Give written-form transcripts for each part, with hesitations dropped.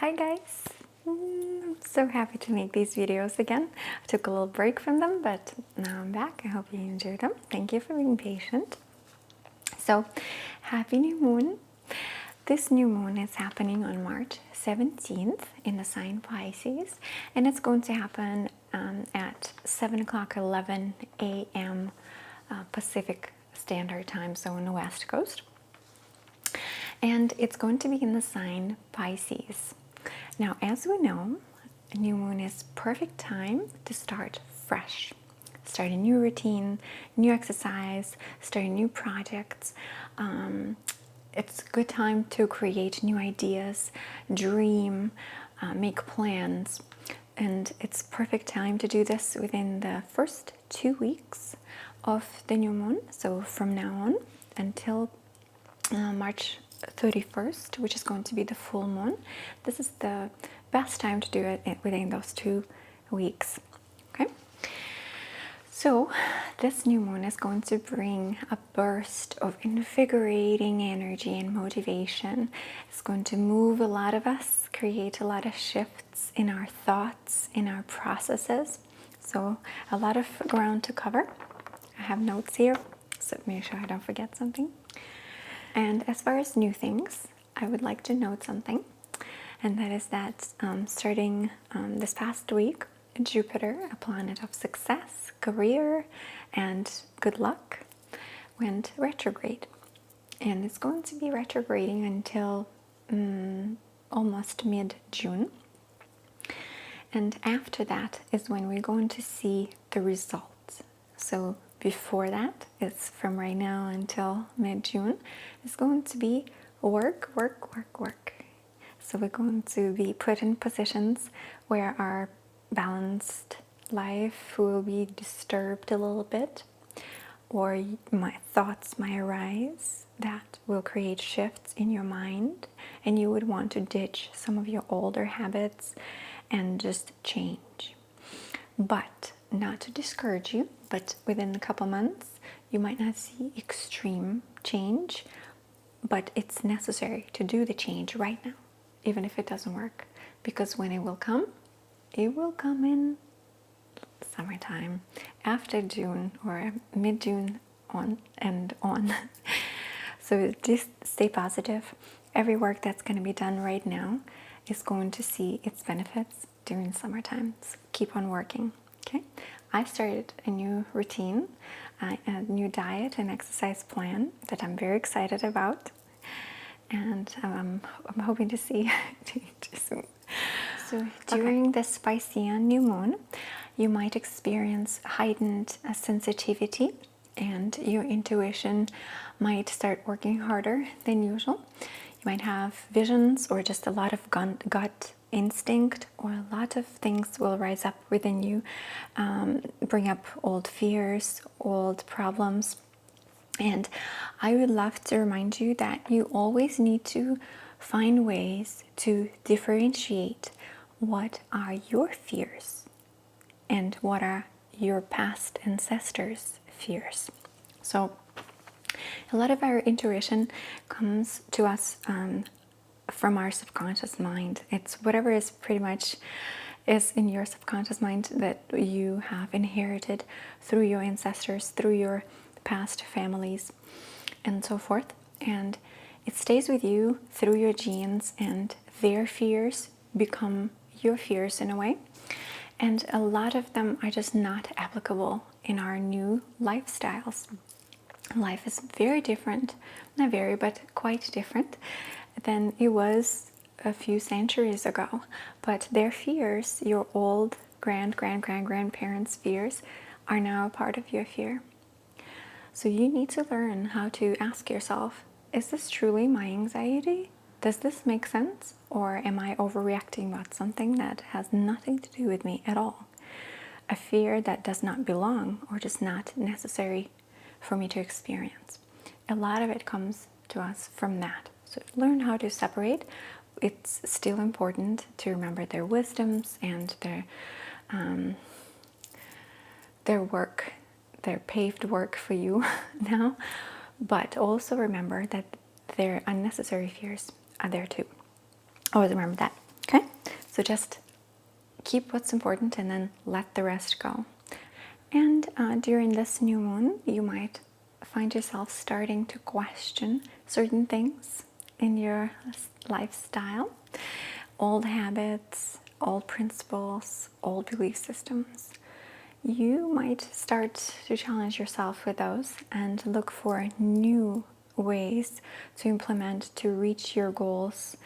Hi guys! I'm so happy to make these videos again. I took a little break from them, but now I'm back. I hope you enjoyed them. Thank you for being patient. So, happy new moon. This new moon is happening on March 17th in the sign Pisces, and it's going to happen at 7 o'clock 11 a.m. Pacific Standard Time, so on the West Coast. And it's going to be in the sign Pisces. Now, as we know, a new moon is perfect time to start fresh. Start a new routine, new exercise, start new projects. It's a good time to create new ideas, dream, make plans. And it's perfect time to do this within the first 2 weeks of the new moon. So from now on until March 31st, which is going to be the full moon. This is the best time to do it within those 2 weeks. Okay, so this new moon is going to bring a burst of invigorating energy and motivation. It's going to move a lot of us, create a lot of shifts in our thoughts, in our processes. So a lot of ground to cover. I have notes here, so make sure I don't forget something. And as far as new things, I would like to note something, and that is that starting this past week, Jupiter, a planet of success, career, and good luck, went retrograde. And it's going to be retrograding until almost mid-June. And after that is when we're going to see the results. So before that, it's from right now until mid-June, it's going to be work, work, work, work. So we're going to be put in positions where our balanced life will be disturbed a little bit, or my thoughts might arise that will create shifts in your mind, and you would want to ditch some of your older habits and just change. But not to discourage you, but within a couple months, you might not see extreme change, but it's necessary to do the change right now, even if it doesn't work, because when it will come in summertime, after June or mid-June on and on. So just stay positive. Every work that's going to be done right now is going to see its benefits during summertime. So keep on working. Okay, I started a new routine, a new diet and exercise plan that I'm very excited about, and I'm hoping to see soon. So during this Piscean new moon, you might experience heightened sensitivity, and your intuition might start working harder than usual. You might have visions or just a lot of gut instinct, or a lot of things will rise up within you, bring up old fears, old problems. And I would love to remind you that you always need to find ways to differentiate what are your fears and what are your past ancestors' fears. So a lot of our intuition comes to us from our subconscious mind. It's whatever is pretty much is in your subconscious mind that you have inherited through your ancestors, through your past families, and so forth. And it stays with you through your genes, and their fears become your fears in a way. And a lot of them are just not applicable in our new lifestyles. Life is very different, not very, but quite different than it was a few centuries ago. But their fears, your old grandparents' fears, are now a part of your fear. So you need to learn how to ask yourself, is this truly my anxiety? Does this make sense? Or am I overreacting about something that has nothing to do with me at all? A fear that does not belong, or just not necessary for me to experience. A lot of it comes to us from that. So learn how to separate. It's still important to remember their wisdoms and their work, their paved work for you now, but also remember that their unnecessary fears are there too. Always remember that. Okay, so just keep what's important and then let the rest go. And during this new moon, you might find yourself starting to question certain things in your lifestyle, old habits, old principles, old belief systems. You might start to challenge yourself with those and look for new ways to implement to reach your goals,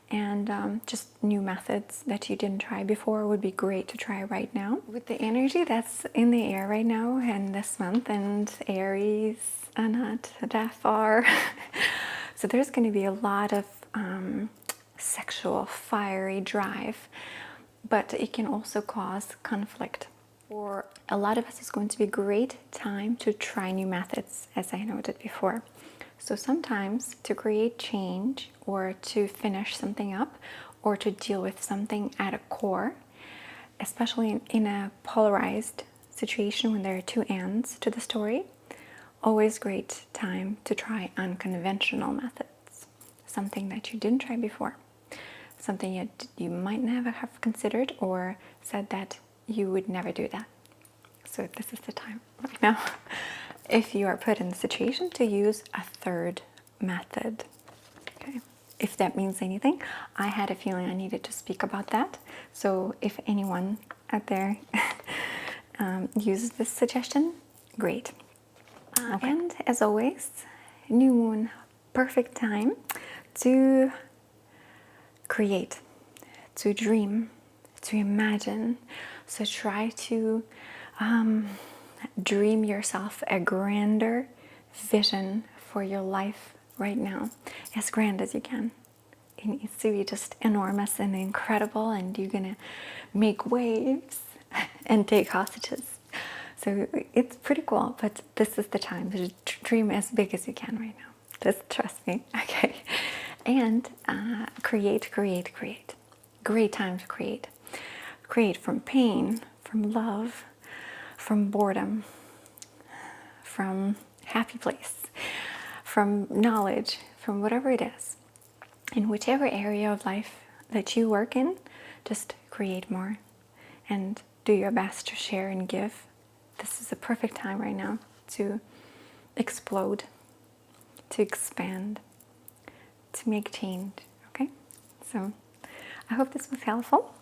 and just new methods that you didn't try before would be great to try right now. With the energy that's in the air right now and this month, and Aries are not that far, so there's going to be a lot of sexual fiery drive, but it can also cause conflict. For a lot of us, it's going to be a great time to try new methods, as I noted before. So sometimes to create change or to finish something up or to deal with something at a core, especially in a polarized situation when there are two ends to the story, always great time to try unconventional methods. Something that you didn't try before. Something you might never have considered or said that you would never do that. So this is the time right now. If you are put in the situation to use a third method. Okay. If that means anything, I had a feeling I needed to speak about that. So if anyone out there uses this suggestion, great. Okay. And as always, new moon, perfect time to create, to dream, to imagine. So try to dream yourself a grander vision for your life right now, as grand as you can. It needs to be just enormous and incredible, and you're gonna make waves and take hostages. So it's pretty cool, but this is the time to dream as big as you can right now. Just trust me, okay? And create. Great time to create. Create from pain, from love, from boredom, from happy place, from knowledge, from whatever it is. In whichever area of life that you work in, just create more and do your best to share and give. This is a perfect time right now to explode, to expand, to make change, okay? So I hope this was helpful.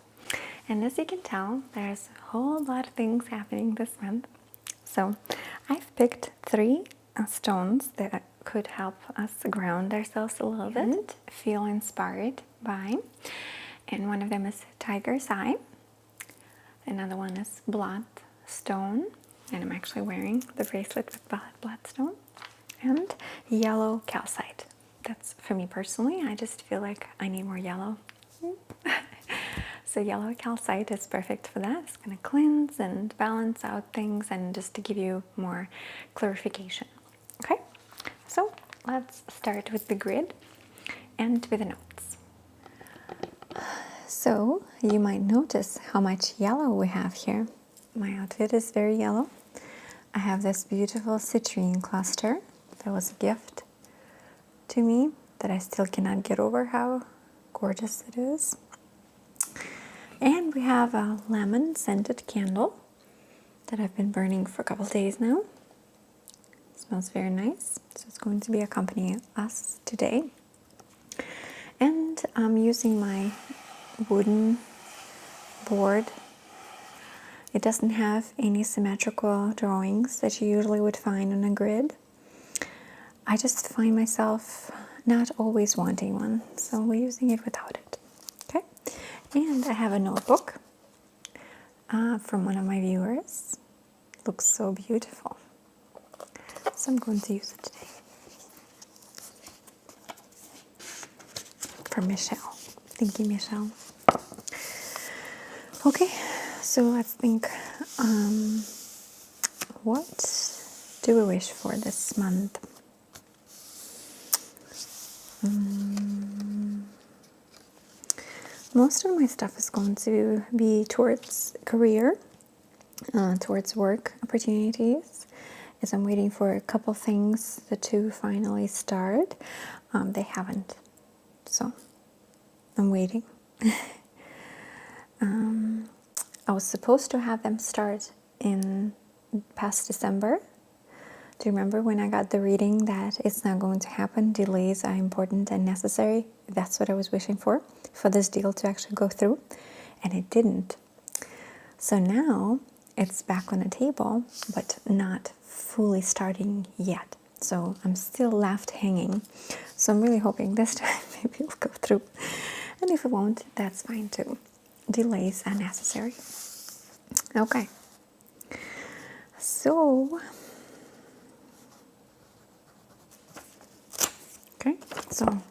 And as you can tell, there's a whole lot of things happening this month. So I've picked 3 stones that could help us ground ourselves a little bit and feel inspired by. And one of them is Tiger's Eye. Another one is Bloodstone. And I'm actually wearing the bracelet with Bloodstone. And yellow calcite. That's for me personally. I just feel like I need more yellow. So yellow calcite is perfect for that. It's going to cleanse and balance out things and just to give you more clarification. Okay, so let's start with the grid and with the notes. So you might notice how much yellow we have here. My outfit is very yellow. I have this beautiful citrine cluster that was a gift to me that I still cannot get over how gorgeous it is. And we have a lemon scented candle that I've been burning for a couple of days now. It smells very nice, so it's going to be accompanying us today. And I'm using my wooden board. It doesn't have any symmetrical drawings that you usually would find on a grid. I just find myself not always wanting one, so we're using it without it. Okay, and I have a notebook from one of my viewers. It looks so beautiful, so I'm going to use it today. For Michelle. Thank you, Michelle. Okay, so let's think. What do we wish for this month? Most of my stuff is going to be towards career, towards work opportunities, as I'm waiting for a couple things to finally start. They haven't, so I'm waiting. I was supposed to have them start in past December. Do you remember when I got the reading that it's not going to happen? Delays are important and necessary. That's what I was wishing for this deal to actually go through. And it didn't. So now it's back on the table, but not fully starting yet. So I'm still left hanging. So I'm really hoping this time maybe it'll go through. And if it won't, that's fine too. Delays are necessary. Okay. So, so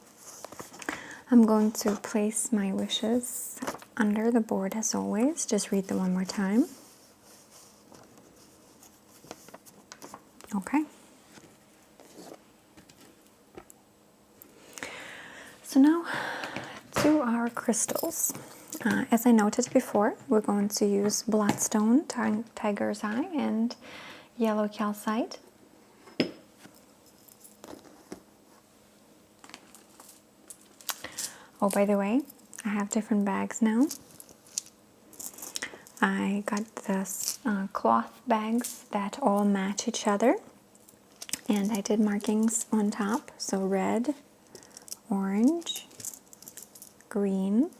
I'm going to place my wishes under the board as always. Just read them one more time. Okay. So now to our crystals. As I noted before, we're going to use bloodstone, tiger's eye, and yellow calcite. Oh, by the way, I have different bags now. I got this cloth bags that all match each other, and I did markings on top, so red, orange, green.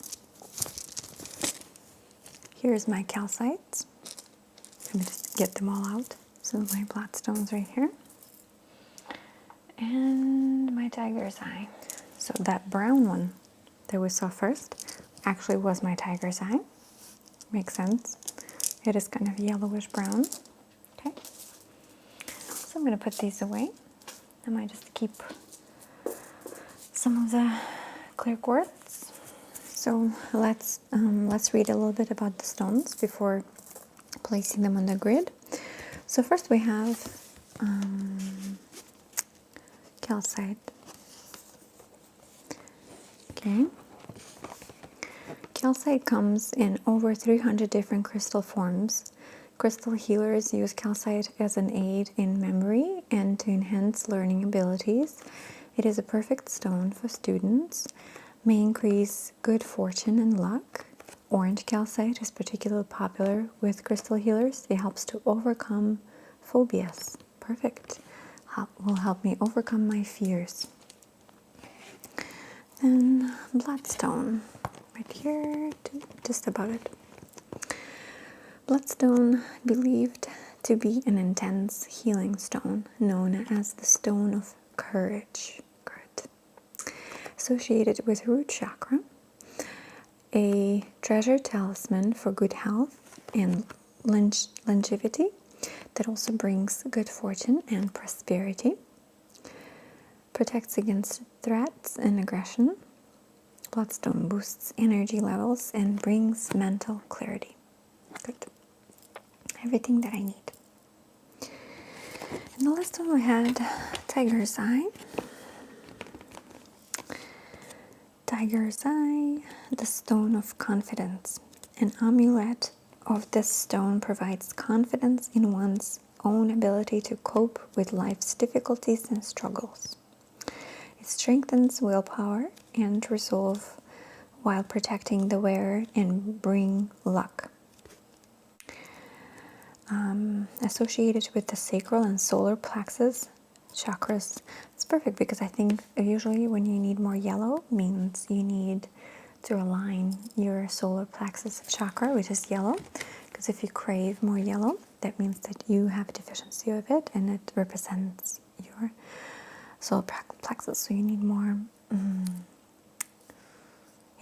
Here's my calcites. Let me just get them all out. So my bloodstones right here. And my tiger's eye. So that brown one that we saw first actually was my tiger's eye. Makes sense. It is kind of yellowish brown. Okay. So I'm going to put these away. I might just keep some of the clear quartz. So let's read a little bit about the stones before placing them on the grid. So first we have calcite. Okay. Calcite comes in over 300 different crystal forms. Crystal healers use calcite as an aid in memory and to enhance learning abilities. It is a perfect stone for students, may increase good fortune and luck. Orange calcite is particularly popular with crystal healers. It helps to overcome phobias. Perfect. Will help me overcome my fears. Then bloodstone, right here, just above it. Bloodstone, believed to be an intense healing stone, known as the stone of courage. Associated with root chakra, a treasure talisman for good health and longevity that also brings good fortune and prosperity. Protects against threats and aggression. Bloodstone boosts energy levels and brings mental clarity. Good. Everything that I need. And the last one we had tiger's eye. Tiger's eye, the stone of confidence. An amulet of this stone provides confidence in one's own ability to cope with life's difficulties and struggles. It strengthens willpower and resolve while protecting the wearer and bring luck. Associated with the sacral and solar plexus chakras. It's perfect because I think usually when you need more yellow means you need to align your solar plexus chakra, which is yellow. Because if you crave more yellow, that means that you have a deficiency of it and it represents your solar plexus. So you need more,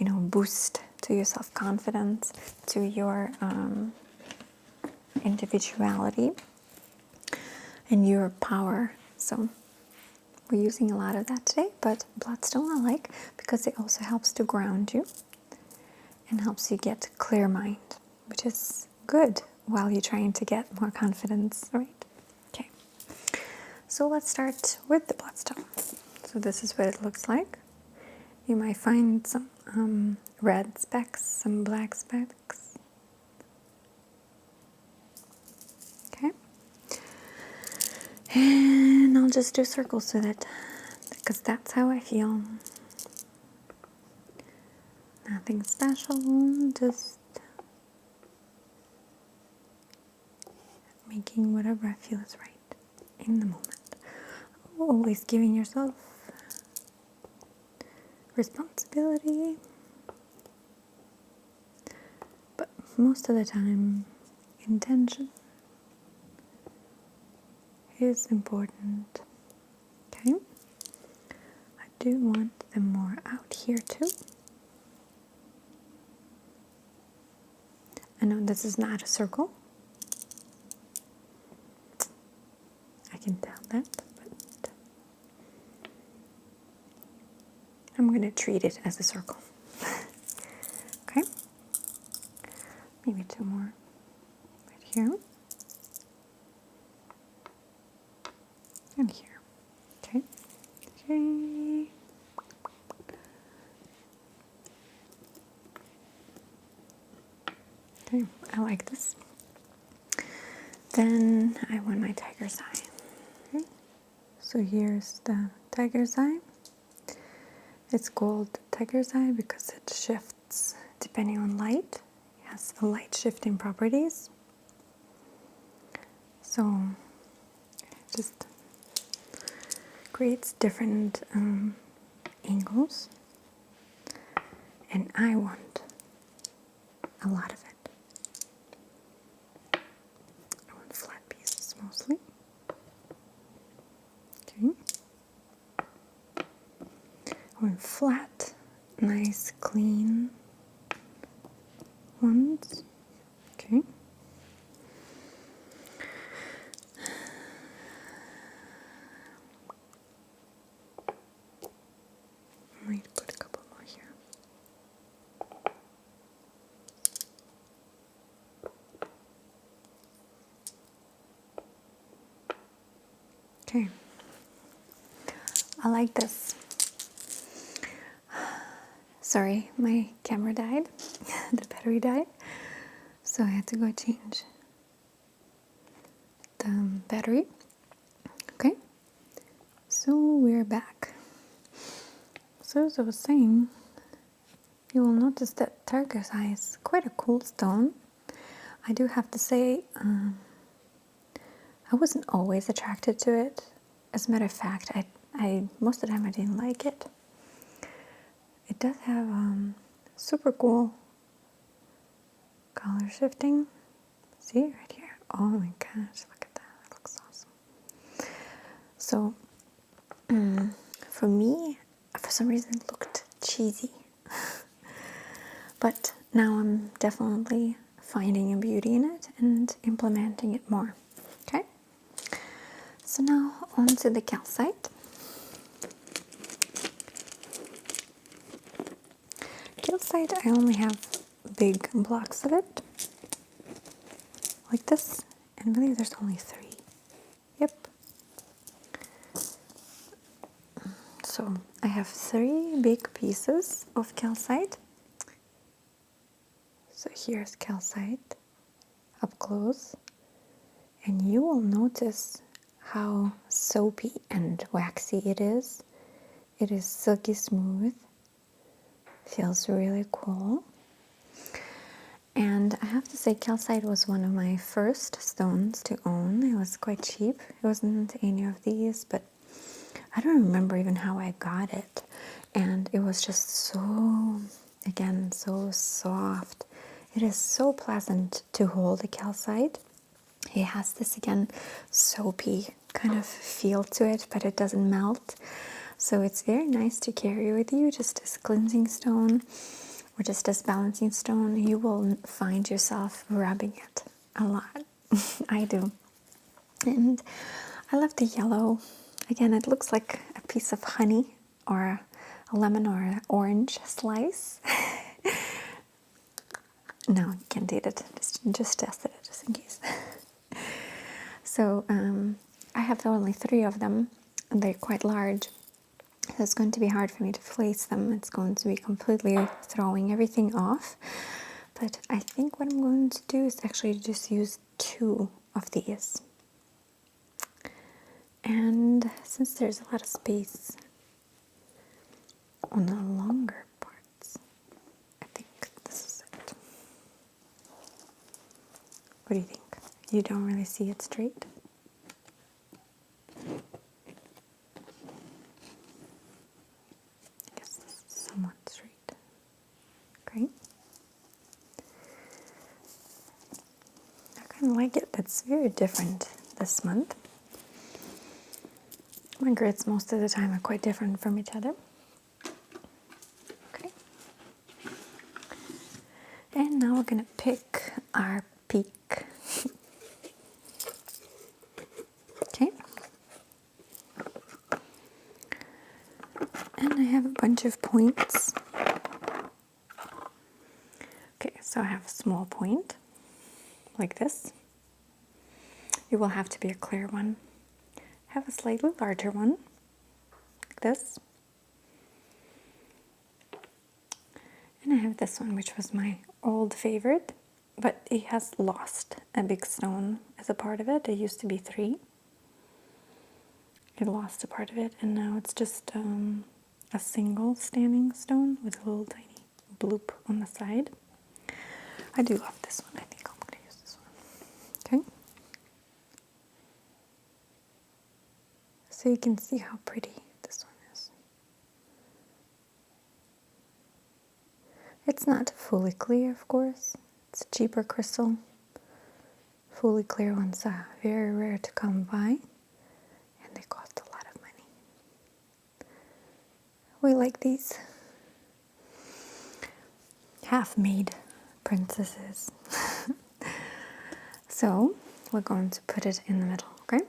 boost to your self-confidence, to your individuality and your power. So we're using a lot of that today, but bloodstone I like because it also helps to ground you and helps you get clear mind, which is good while you're trying to get more confidence, right? Okay, so let's start with the bloodstone. So this is what it looks like. You might find some red specks, some black specks. Okay. And I'll just do circles with it because that's how I feel. Nothing special, just making whatever I feel is right in the moment. Always giving yourself responsibility, but most of the time, intention is important. Okay, I do want them more out here too. I know this is not a circle. I can tell that, but I'm going to treat it as a circle. Okay, maybe two more right here and here. Okay. Okay. Okay, I like this. Then I want my tiger's eye. Okay. So here's the tiger's eye. It's called tiger's eye because it shifts depending on light. It has a light shifting properties. So it just creates different angles. And I want a lot of it. I want flat pieces mostly. Okay. I want flat, nice, clean ones. Okay. I might put a couple more here. Okay. I like this. Sorry, my camera died. The battery died. So I had to go change the battery. Okay. So we're back. So as I was saying, you will notice that tiger's eye is quite a cool stone. I do have to say, I wasn't always attracted to it. As a matter of fact, I most of the time I didn't like it. It does have super cool color shifting. See right here. Oh my gosh, look at that. That looks awesome. So for me, for some reason it looked cheesy. But now I'm definitely finding a beauty in it and implementing it more. Okay? So now on to the calcite. Calcite, I only have big blocks of it, like this, and really there's only 3. Yep. So I have 3 big pieces of calcite. So here's calcite up close, and you will notice how soapy and waxy it is. It is silky smooth, feels really cool. And I have to say, calcite was one of my first stones to own. It was quite cheap. It wasn't any of these, but I don't remember even how I got it. And it was just so, again, so soft. It is so pleasant to hold the calcite. It has this, again, soapy kind of feel to it, but it doesn't melt. So it's very nice to carry with you, just as cleansing stone or just as balancing stone. You will find yourself rubbing it a lot. I do. And I love the yellow. Again, it looks like a piece of honey or a lemon or an orange slice. No, you can't eat it. Just tested it, just in case. So I have only 3 of them, and they're quite large. So it's going to be hard for me to place them. It's going to be completely throwing everything off. But I think what I'm going to do is actually just use 2 of these. And since there's a lot of space on the longer parts, I think this is it. What do you think? You don't really see it straight. I guess this is somewhat straight. Okay. I kind of like it. It's very different this month. My grids most of the time are quite different from each other. Okay. And now we're going to pick our peak. Okay. And I have a bunch of points. Okay, so I have a small point like this. It will have to be a clear one. Have a slightly larger one like this. And I have this one, which was my old favorite, but it has lost a big stone as a part of it. It used to be 3. It lost a part of it, and now it's just a single standing stone with a little tiny bloop on the side. I do love this one. I think I'm going to use this one. Okay. So you can see how pretty this one is. It's not fully clear, of course. It's a cheaper crystal. Fully clear ones are very rare to come by, and they cost a lot of money. We like these half-made princesses. So we're going to put it in the middle, okay?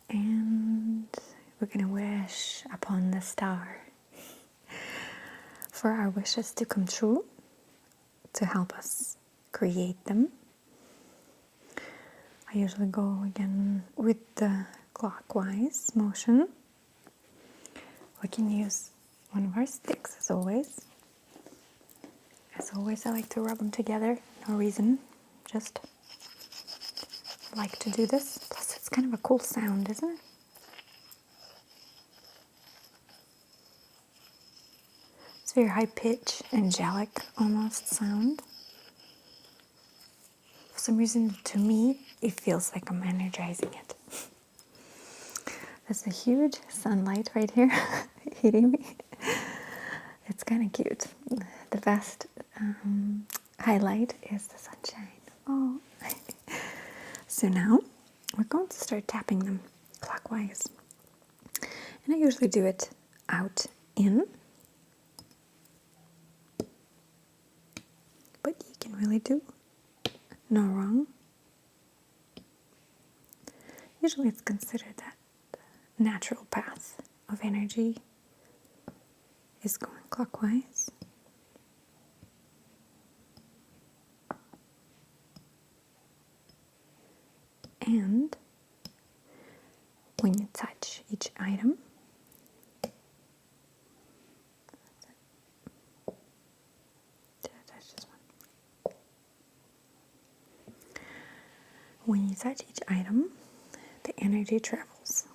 And we're going to wish upon the star for our wishes to come true, to help us create them. I usually go again with the clockwise motion. We can use one of our sticks as always. As always, I like to rub them together. No reason, just like to do this. Plus, it's kind of a cool sound, isn't it? It's very high pitch, angelic almost sound. For some reason, to me, it feels like I'm energizing it. There's a huge sunlight right here hitting me. It's kind of cute. The best highlight is the sunshine. Oh. So now we're going to start tapping them clockwise. And I usually do it out in. But you can really do no wrong. Usually it's considered that the natural path of energy is going clockwise. And when you touch each item, did I touch this one? When you touch each item, the energy travels.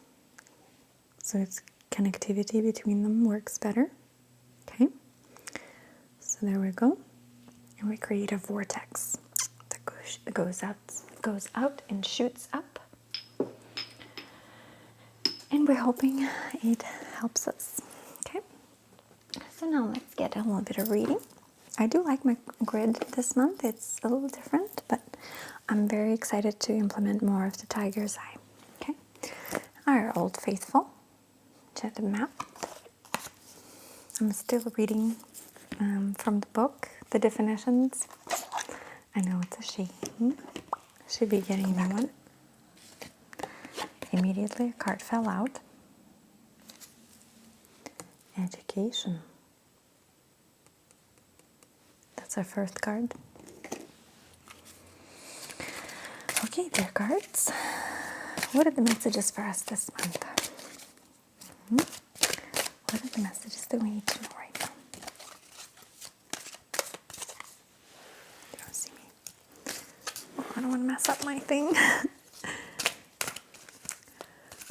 So its connectivity between them works better. Okay, so there we go. And we create a vortex that goes out and shoots up. And we're hoping it helps us. Okay, so now let's get a little bit of reading. I do like my grid this month. It's a little different, but I'm very excited to implement more of the tiger's eye. Okay, our old faithful chatted map. I'm still reading from the book, the definitions. I know it's a she. Should be getting a new one. Immediately a card fell out. Education. That's our first card. Okay, dear cards. What are the messages for us this month? What are the messages that we need to know right now? You don't see me. Oh, I don't want to mess up my thing.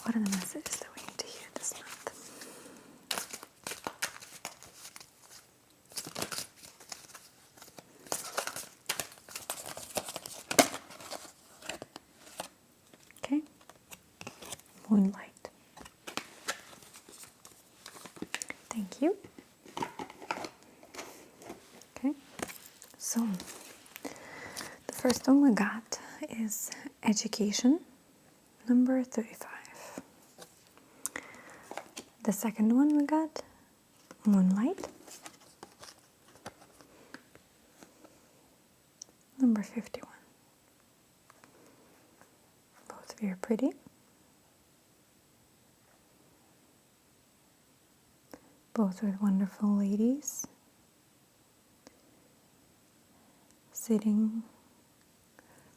What are the messages that we need to hear this month? Thank you. Okay, so the first one we got is education, number 35. The second one we got moonlight, number 51. Both very pretty. Both with wonderful ladies sitting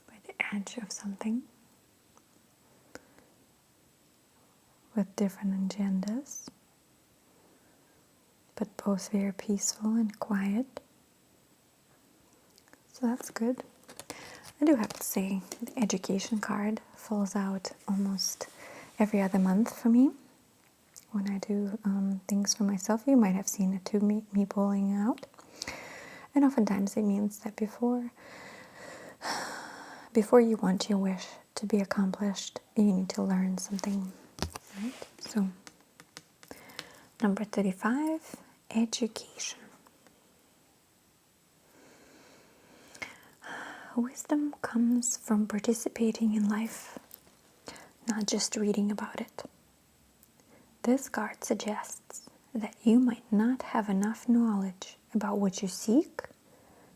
by the edge of something with different agendas, but both very peaceful and quiet. So that's good. I do have to say, the education card falls out almost every other month for me. When I do things for myself, you might have seen it too, me pulling out. And oftentimes it means that before you want your wish to be accomplished, you need to learn something, right? So, number 35, education. Wisdom comes from participating in life, not just reading about it. This card suggests that you might not have enough knowledge about what you seek,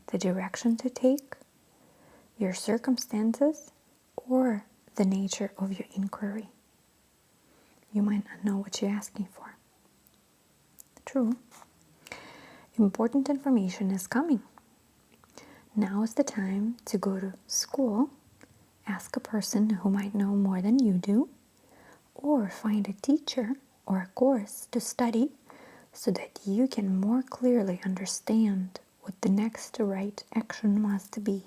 the direction to take, your circumstances, or the nature of your inquiry. You might not know what you're asking for. True. Important information is coming. Now is the time to go to school, ask a person who might know more than you do, or find a teacher or a course to study so that you can more clearly understand what the next right action must be.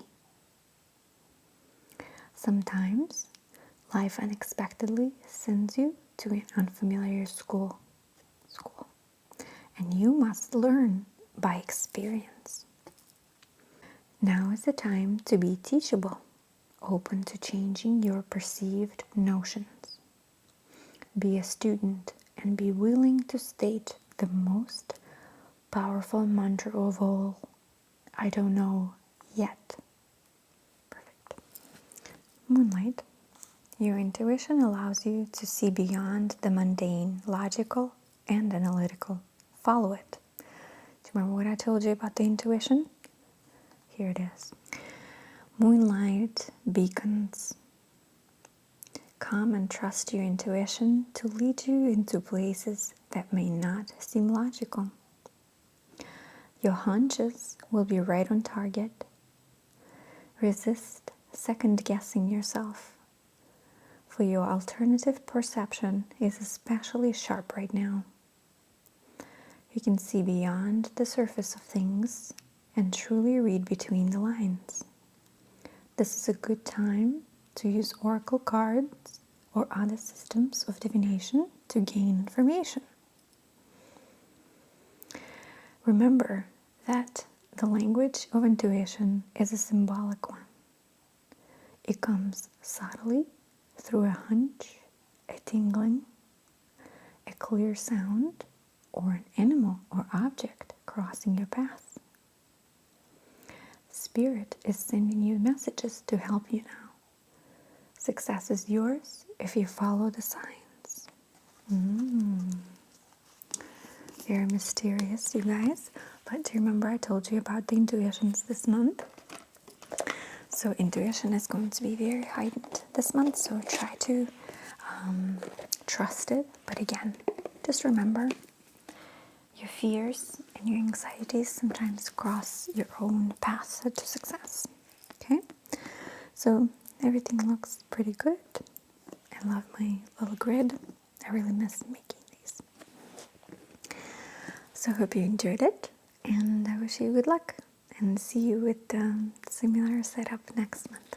Sometimes life unexpectedly sends you to an unfamiliar school, and you must learn by experience. Now is the time to be teachable, open to changing your perceived notions. Be a student and be willing to state the most powerful mantra of all: I don't know yet. Perfect. Moonlight. Your intuition allows you to see beyond the mundane, logical, and analytical. Follow it. Do you remember what I told you about the intuition? Here it is. Moonlight beacons. Come and trust your intuition to lead you into places that may not seem logical. Your hunches will be right on target. Resist second-guessing yourself, for your alternative perception is especially sharp right now. You can see beyond the surface of things and truly read between the lines. This is a good time to use oracle cards or other systems of divination to gain information. Remember that the language of intuition is a symbolic one. It comes subtly through a hunch, a tingling, a clear sound, or an animal or object crossing your path. Spirit is sending you messages to help you now. Success is yours if you follow the signs. Very mysterious, you guys. But do you remember I told you about the intuitions this month? So intuition is going to be very heightened this month, so try to trust it. But again, just remember, your fears and your anxieties sometimes cross your own path to success. Okay? So everything looks pretty good. I love my little grid. I really miss making these. So I hope you enjoyed it, and I wish you good luck, and see you with the similar setup next month.